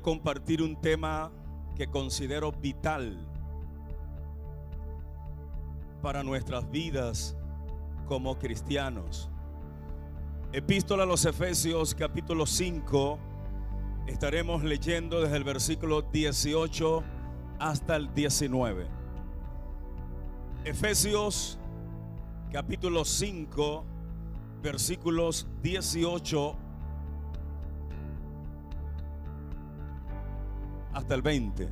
compartir un tema que considero vital para nuestras vidas como cristianos. Epístola a los Efesios, capítulo 5. Estaremos leyendo desde el versículo 18 hasta el 19. Efesios, capítulo 5, versículos 18 hasta el 20.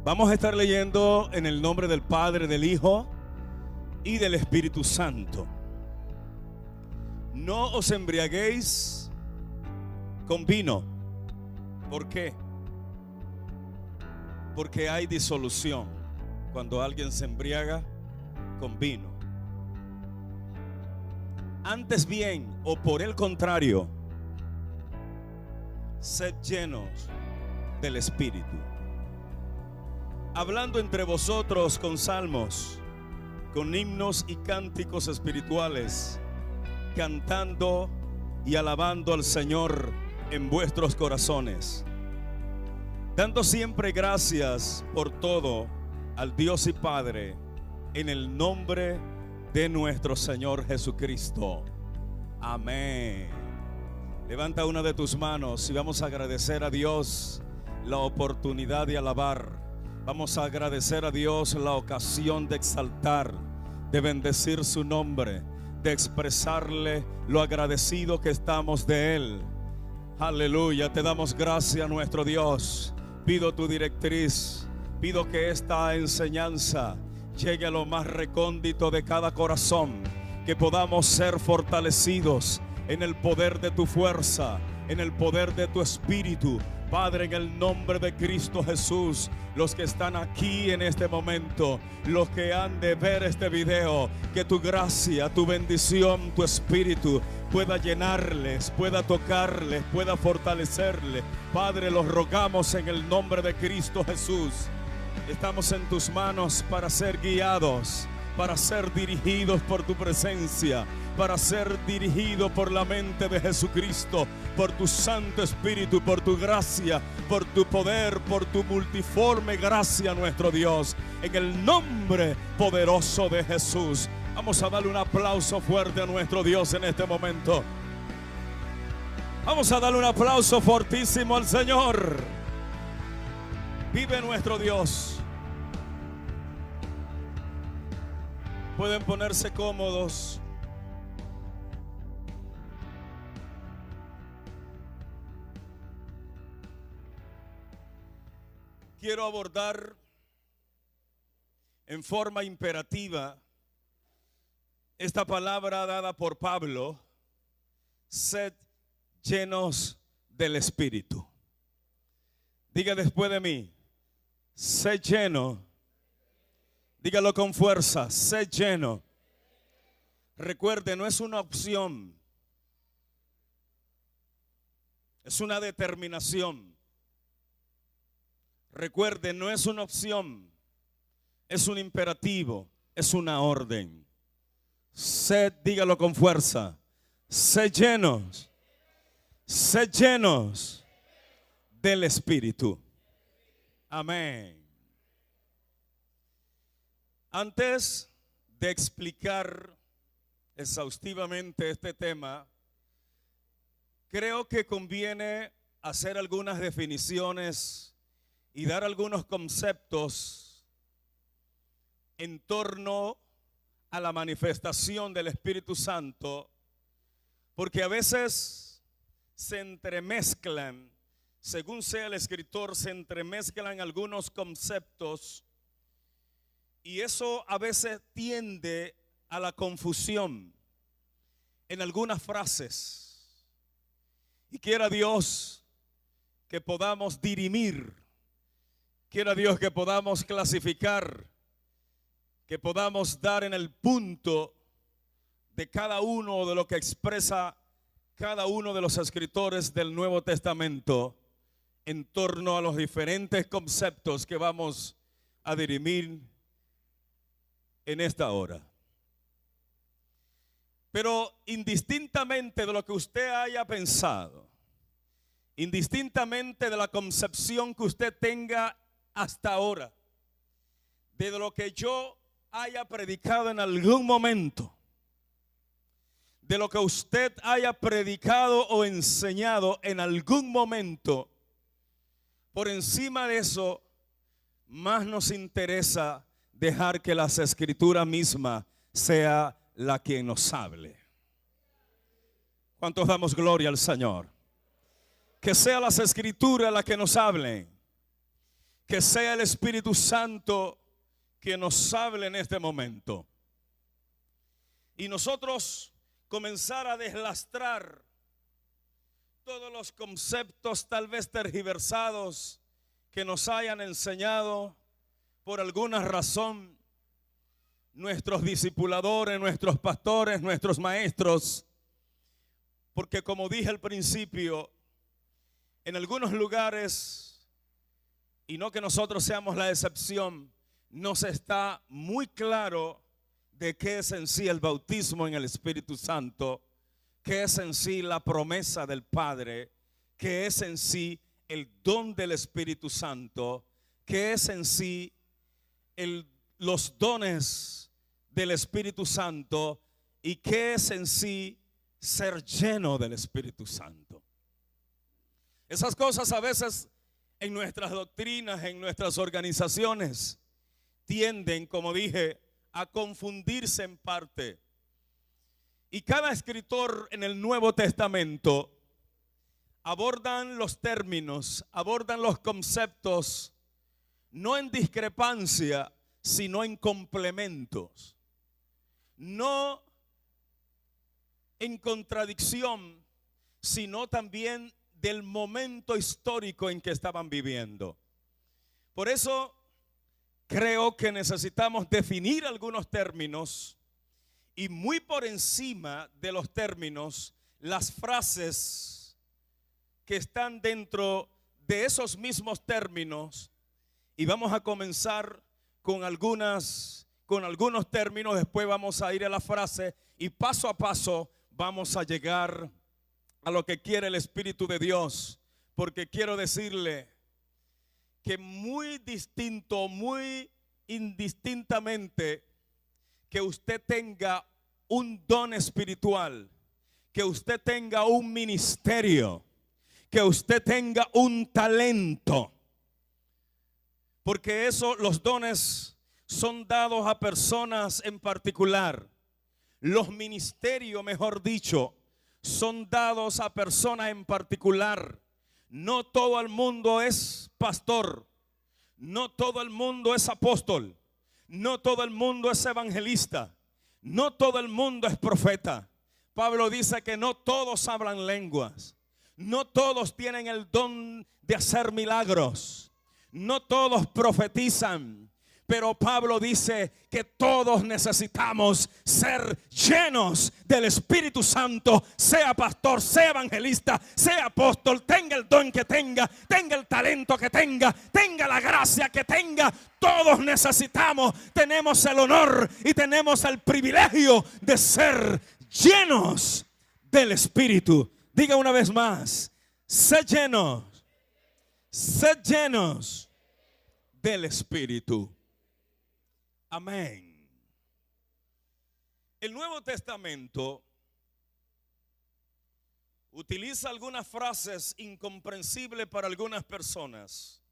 Vamos a estar leyendo en el nombre del Padre, del Hijo y del Espíritu Santo. No os embriaguéis con vino. ¿Por qué? Porque hay disolución cuando alguien se embriaga con vino. Antes bien, o por el contrario, sed llenos del Espíritu, hablando entre vosotros con salmos, con himnos y cánticos espirituales, cantando y alabando al Señor en vuestros corazones, dando siempre gracias por todo al Dios y Padre, en el nombre de nuestro Señor Jesucristo. Amén. Levanta una de tus manos y vamos a agradecer a Dios la oportunidad de alabar. Vamos a agradecer a Dios la ocasión de exaltar, de bendecir su nombre, de expresarle lo agradecido que estamos de Él. Aleluya, te damos gracias, nuestro Dios. Pido tu directriz, pido que esta enseñanza llegue a lo más recóndito de cada corazón, que podamos ser fortalecidos en el poder de tu fuerza, en el poder de tu espíritu. Padre, en el nombre de Cristo Jesús, los que están aquí en este momento, los que han de ver este video, que tu gracia, tu bendición, tu espíritu pueda llenarles, pueda tocarles, pueda fortalecerles. Padre, los rogamos en el nombre de Cristo Jesús. Estamos en tus manos para ser guiados, para ser dirigidos por tu presencia, para ser dirigido por la mente de Jesucristo, por tu Santo Espíritu, por tu gracia, por tu poder, por tu multiforme gracia, nuestro Dios, en el nombre poderoso de Jesús. Vamos a darle un aplauso fuerte a nuestro Dios en este momento. Vamos a darle un aplauso fortísimo al Señor. Vive nuestro Dios. Pueden ponerse cómodos. Quiero abordar en forma imperativa esta palabra dada por Pablo: sed llenos del Espíritu. Diga después de mí: sed lleno. Dígalo con fuerza: sed lleno. Recuerde, no es una opción, es una determinación. Recuerde, no es una opción, es un imperativo, es una orden. Sed, dígalo con fuerza: sed llenos del Espíritu. Amén. Antes de explicar exhaustivamente este tema, creo que conviene hacer algunas definiciones y dar algunos conceptos en torno a la manifestación del Espíritu Santo, porque a veces se entremezclan, según sea el escritor, se entremezclan algunos conceptos, y eso a veces tiende a la confusión en algunas frases. Y quiera Dios que podamos dirimir, quiera Dios que podamos clasificar, que podamos dar en el punto de cada uno de lo que expresa cada uno de los escritores del Nuevo Testamento en torno a los diferentes conceptos que vamos a dirimir en esta hora. Pero indistintamente de lo que usted haya pensado indistintamente de la concepción que usted tenga hasta ahora, de lo que yo haya predicado en algún momento, de lo que usted haya predicado o enseñado en algún momento, por encima de eso, más nos interesa dejar que las escrituras mismas sea la que nos hable. ¿Cuántos damos gloria al Señor? Que sea las escrituras la que nos hablen. Que sea el Espíritu Santo que nos hable en este momento. Y nosotros comenzar a deslastrar todos los conceptos tal vez tergiversados que nos hayan enseñado por alguna razón nuestros discipuladores, nuestros pastores, nuestros maestros. Porque como dije al principio, en algunos lugares, y no que nosotros seamos la excepción, nos está muy claro de qué es en sí el bautismo en el Espíritu Santo, qué es en sí la promesa del Padre, qué es en sí el don del Espíritu Santo, qué es en sí los dones del Espíritu Santo y qué es en sí ser lleno del Espíritu Santo. Esas cosas a veces en nuestras doctrinas, en nuestras organizaciones, tienden, como dije, a confundirse en parte. Y cada escritor en el Nuevo Testamento abordan los términos, abordan los conceptos, no en discrepancia, sino en complementos. No en contradicción, sino también del momento histórico en que estaban viviendo. Por eso creo que necesitamos definir algunos términos y muy por encima de los términos, las frases que están dentro de esos mismos términos. Y vamos a comenzar con algunos términos, después vamos a ir a la frase y paso a paso vamos a llegar a lo que quiere el Espíritu de Dios. Porque quiero decirle que muy distinto, muy indistintamente, que usted tenga un don espiritual, que usted tenga un ministerio, que usted tenga un talento, porque eso, los dones son dados a personas en particular. Los ministerios, mejor dicho, son dados a personas en particular. No todo el mundo es pastor, no todo el mundo es apóstol, no todo el mundo es evangelista, no todo el mundo es profeta. Pablo dice que no todos hablan lenguas, no todos tienen el don de hacer milagros, no todos profetizan. Pero Pablo dice que todos necesitamos ser llenos del Espíritu Santo, sea pastor, sea evangelista, sea apóstol, tenga el don que tenga el talento que tenga la gracia que tenga. Todos necesitamos, tenemos el honor y tenemos el privilegio de ser llenos del Espíritu. Diga una vez más, sed llenos del Espíritu. Amén. El Nuevo Testamento utiliza algunas frases incomprensibles para algunas personas.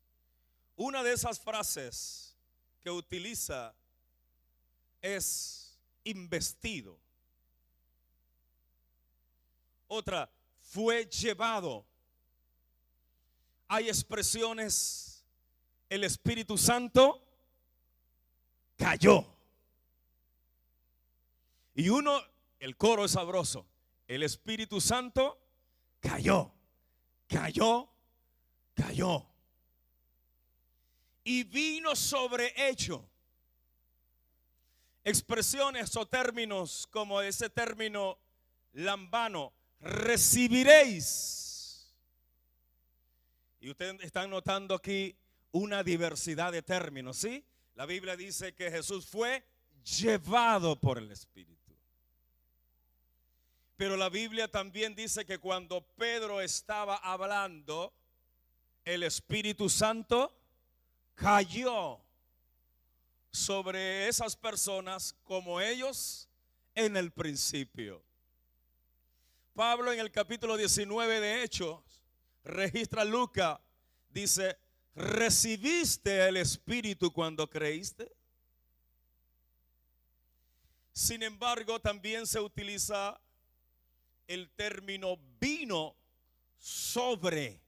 Una de esas frases que utiliza es investido. Otra, fue llevado. Hay expresiones, el Espíritu Santo cayó. Y uno, el coro es sabroso. El Espíritu Santo cayó. Y vino sobre ello. Expresiones o términos como ese término lambano, recibiréis. Y ustedes están notando aquí una diversidad de términos, ¿sí? La Biblia dice que Jesús fue llevado por el Espíritu. Pero la Biblia también dice que cuando Pedro estaba hablando, el Espíritu Santo cayó sobre esas personas como ellos en el principio. Pablo en el capítulo 19 de Hechos registra Lucas, dice: ¿recibiste el Espíritu cuando creíste? Sin embargo, también se utiliza el término vino sobre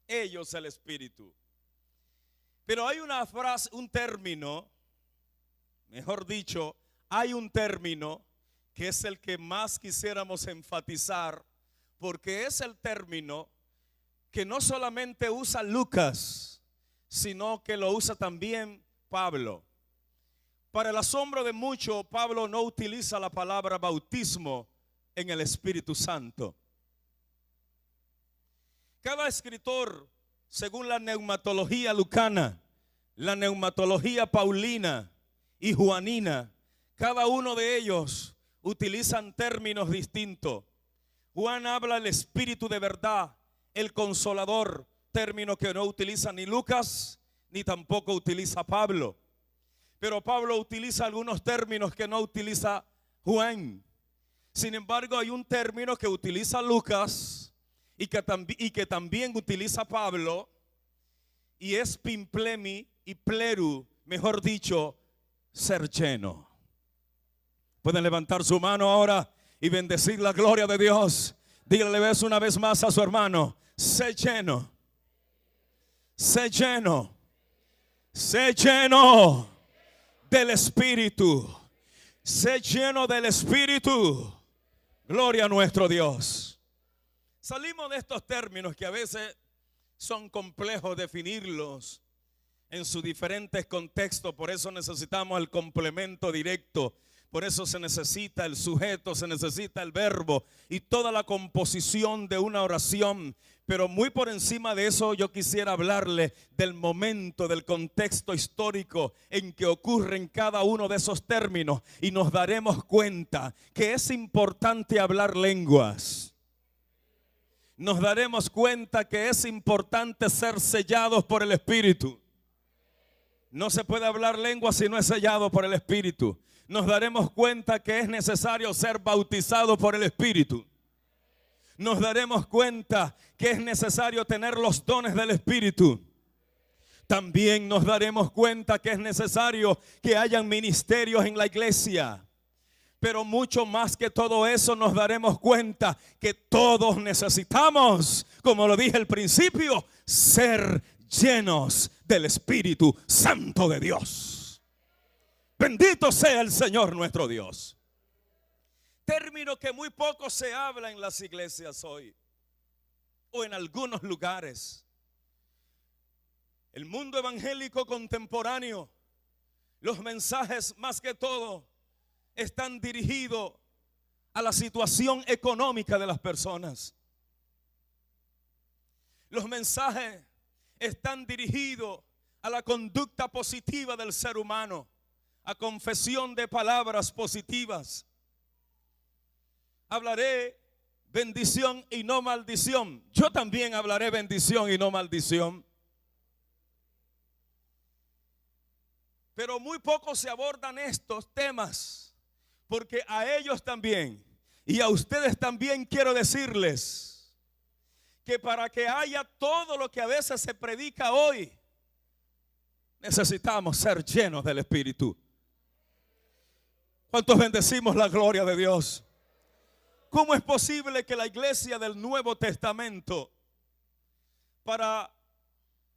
ellos el Espíritu. Pero hay una frase, un término, mejor dicho, hay un término que es el que más quisiéramos enfatizar, porque es el término que no solamente usa Lucas, sino que lo usa también Pablo. Para el asombro de muchos, Pablo no utiliza la palabra bautismo en el Espíritu Santo. Cada escritor, según la neumatología lucana, la neumatología paulina y juanina, cada uno de ellos utilizan términos distintos. Juan habla del Espíritu de verdad, el Consolador, término que no utiliza ni Lucas ni tampoco utiliza Pablo. Pero Pablo utiliza algunos términos que no utiliza Juan. Sin embargo, hay un término que utiliza Lucas y que también utiliza Pablo, y es pimplemi y pleru, mejor dicho, ser lleno. Pueden levantar su mano ahora y bendecir la gloria de Dios. Dígale una vez más a su hermano: sé lleno, sé lleno, sé lleno del Espíritu, sé lleno del Espíritu. Gloria a nuestro Dios. Salimos de estos términos que a veces son complejos definirlos en sus diferentes contextos. Por eso necesitamos el complemento directo. Por eso se necesita el sujeto, se necesita el verbo y toda la composición de una oración. Pero muy por encima de eso, yo quisiera hablarle del momento, del contexto histórico en que ocurren cada uno de esos términos, y nos daremos cuenta que es importante hablar lenguas. Nos daremos cuenta que es importante ser sellados por el Espíritu. No se puede hablar lengua si no es sellado por el Espíritu. Nos daremos cuenta que es necesario ser bautizado por el Espíritu. Nos daremos cuenta que es necesario tener los dones del Espíritu. También nos daremos cuenta que es necesario que hayan ministerios en la iglesia. Pero mucho más que todo eso, nos daremos cuenta que todos necesitamos, como lo dije al principio, ser llenos del Espíritu Santo de Dios. Bendito sea el Señor nuestro Dios. Término que muy poco se habla en las iglesias hoy, o en algunos lugares. El mundo evangélico contemporáneo, los mensajes más que todo están dirigidos a la situación económica de las personas. Los mensajes están dirigidos a la conducta positiva del ser humano, a confesión de palabras positivas. Hablaré bendición y no maldición. Yo también hablaré bendición y no maldición. Pero muy poco se abordan estos temas, porque a ellos también y a ustedes también quiero decirles que para que haya todo lo que a veces se predica hoy, necesitamos ser llenos del Espíritu. ¿Cuántos bendecimos la gloria de Dios? ¿Cómo es posible que la iglesia del Nuevo Testamento, para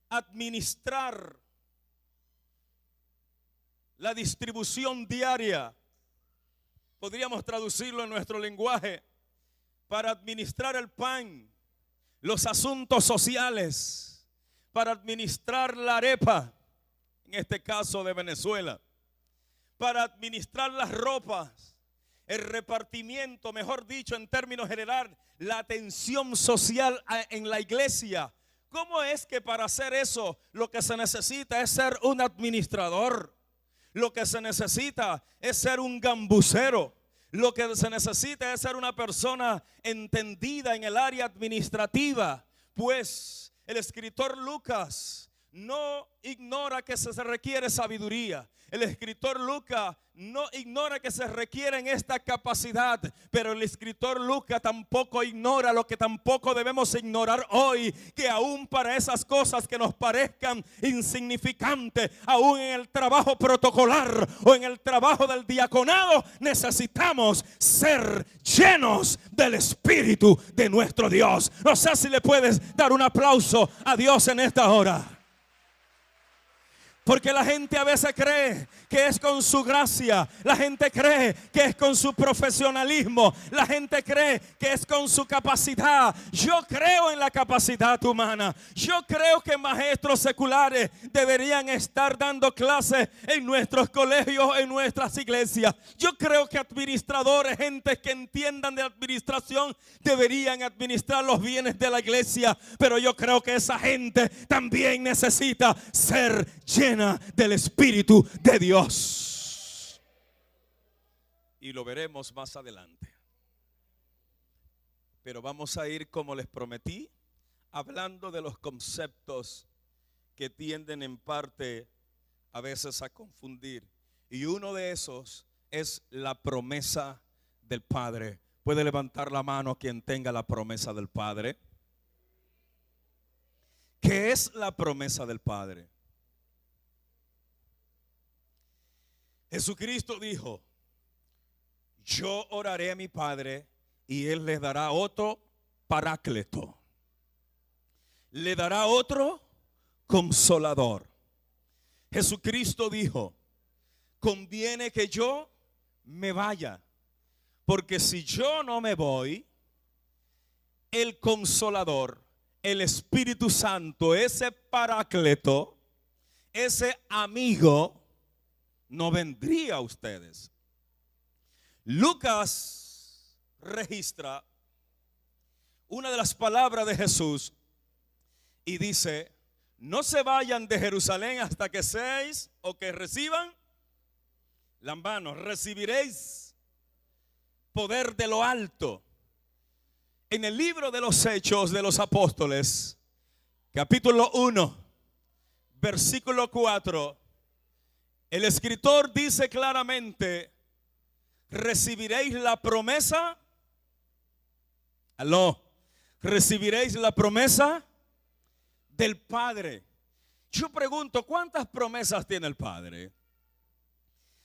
administrar la distribución diaria, podríamos traducirlo en nuestro lenguaje, para administrar el pan, los asuntos sociales, para administrar la arepa, en este caso de Venezuela, para administrar las ropas, el repartimiento, mejor dicho, en términos general, la atención social en la iglesia? ¿Cómo es que para hacer eso lo que se necesita es ser un administrador? Lo que se necesita es ser un gambucero. Lo que se necesita es ser una persona entendida en el área administrativa, pues el escritor Lucas no ignora que se requiere sabiduría. El escritor Lucas no ignora que se requiere en esta capacidad, pero el escritor Lucas tampoco ignora lo que tampoco debemos ignorar hoy, que aún para esas cosas que nos parezcan insignificantes, aún en el trabajo protocolar o en el trabajo del diaconado, necesitamos ser llenos del Espíritu de nuestro Dios. No sé si le puedes dar un aplauso a Dios en esta hora. Porque la gente a veces cree que es con su gracia, la gente cree que es con su profesionalismo, la gente cree que es con su capacidad. Yo creo en la capacidad humana. Yo creo que maestros seculares deberían estar dando clases en nuestros colegios, en nuestras iglesias. Yo creo que administradores, gente que entiendan de administración, deberían administrar los bienes de la iglesia. Pero yo creo que esa gente también necesita ser llena del Espíritu de Dios. Y lo veremos más adelante. Pero vamos a ir, como les prometí, hablando de los conceptos que tienden en parte a veces a confundir. Y uno de esos es la promesa del Padre. Puede levantar la mano quien tenga la promesa del Padre. ¿Qué es la promesa del Padre? Jesucristo dijo: yo oraré a mi Padre y Él les dará otro paráclito. Le dará otro consolador. Jesucristo dijo: conviene que yo me vaya, porque si yo no me voy, el consolador, el Espíritu Santo, ese paráclito, ese amigo, no vendría a ustedes. Lucas registra una de las palabras de Jesús y dice: no se vayan de Jerusalén hasta que seáis o que reciban las manos, recibiréis poder de lo alto. En el libro de los Hechos de los Apóstoles, capítulo 1, versículo 4, el escritor dice claramente: recibiréis la promesa. Recibiréis la promesa del Padre. Yo pregunto, ¿cuántas promesas tiene el Padre?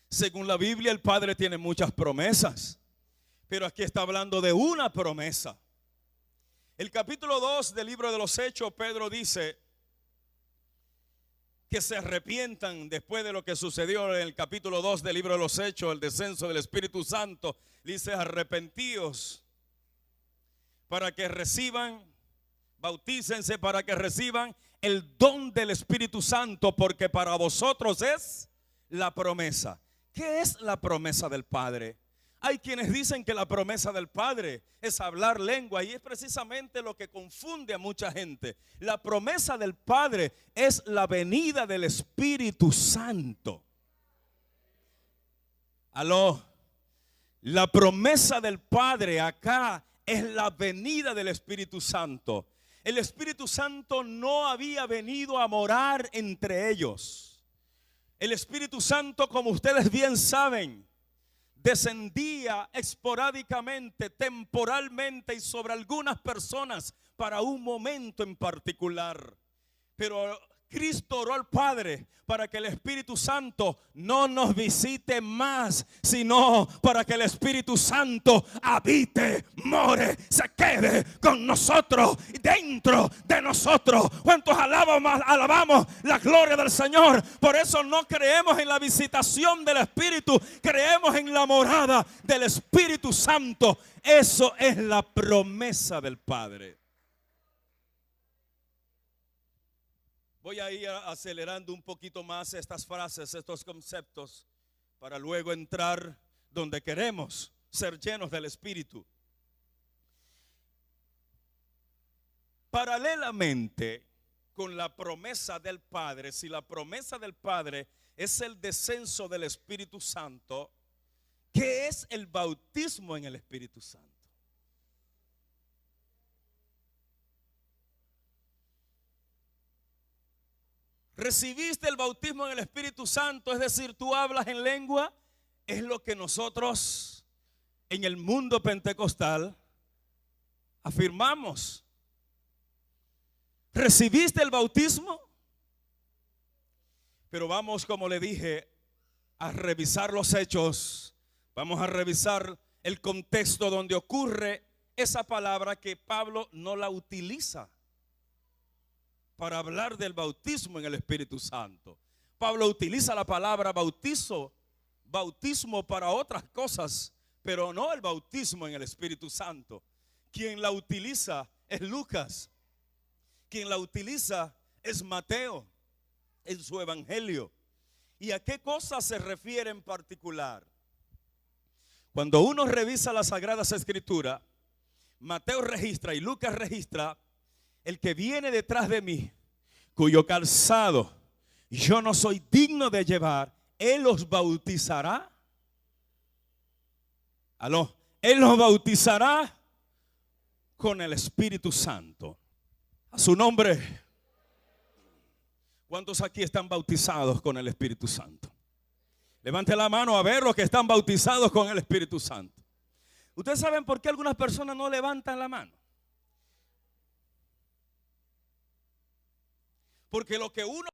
Según la Biblia, el Padre tiene muchas promesas, pero aquí está hablando de una promesa. El capítulo 2 del libro de los Hechos, Pedro dice que se arrepientan después de lo que sucedió en el capítulo 2 del libro de los Hechos, el descenso del Espíritu Santo. Dice: arrepentíos para que reciban, bautícense para que reciban el don del Espíritu Santo, porque para vosotros es la promesa. ¿Qué es la promesa del Padre? Hay quienes dicen que la promesa del Padre es hablar lengua, y es precisamente lo que confunde a mucha gente. La promesa del Padre es la venida del Espíritu Santo. La promesa del Padre acá es la venida del Espíritu Santo. El Espíritu Santo no había venido a morar entre ellos. El Espíritu Santo, como ustedes bien saben, descendía esporádicamente, temporalmente y sobre algunas personas para un momento en particular. Pero Cristo oró al Padre para que el Espíritu Santo no nos visite más, sino para que el Espíritu Santo habite, more, se quede con nosotros, dentro de nosotros. ¿Cuántos alabamos la gloria del Señor? Por eso no creemos en la visitación del Espíritu, creemos en la morada del Espíritu Santo. Eso es la promesa del Padre. Voy a ir acelerando un poquito más estas frases, estos conceptos, para luego entrar donde queremos ser llenos del Espíritu. Paralelamente con la promesa del Padre, si la promesa del Padre es el descenso del Espíritu Santo, ¿Qué es el bautismo en el Espíritu Santo? Recibiste el bautismo en el Espíritu Santo, es decir, tú hablas en lengua, es lo que nosotros en el mundo pentecostal afirmamos. ¿Recibiste el bautismo? Pero vamos, como le dije, a revisar los hechos. Vamos a revisar el contexto donde ocurre esa palabra que Pablo no la utiliza para hablar del bautismo en el Espíritu Santo. Pablo utiliza la palabra bautismo para otras cosas, pero no el bautismo en el Espíritu Santo. Quien la utiliza es Lucas. Quien la utiliza es Mateo en su evangelio. ¿Y a qué cosa se refiere en particular? Cuando uno revisa las Sagradas Escrituras, Mateo registra y Lucas registra: el que viene detrás de mí, cuyo calzado yo no soy digno de llevar, él los bautizará. Él los bautizará con el Espíritu Santo. A su nombre. ¿Cuántos aquí están bautizados con el Espíritu Santo? Levante la mano a ver los que están bautizados con el Espíritu Santo. ¿Ustedes saben por qué algunas personas no levantan la mano? Porque lo que uno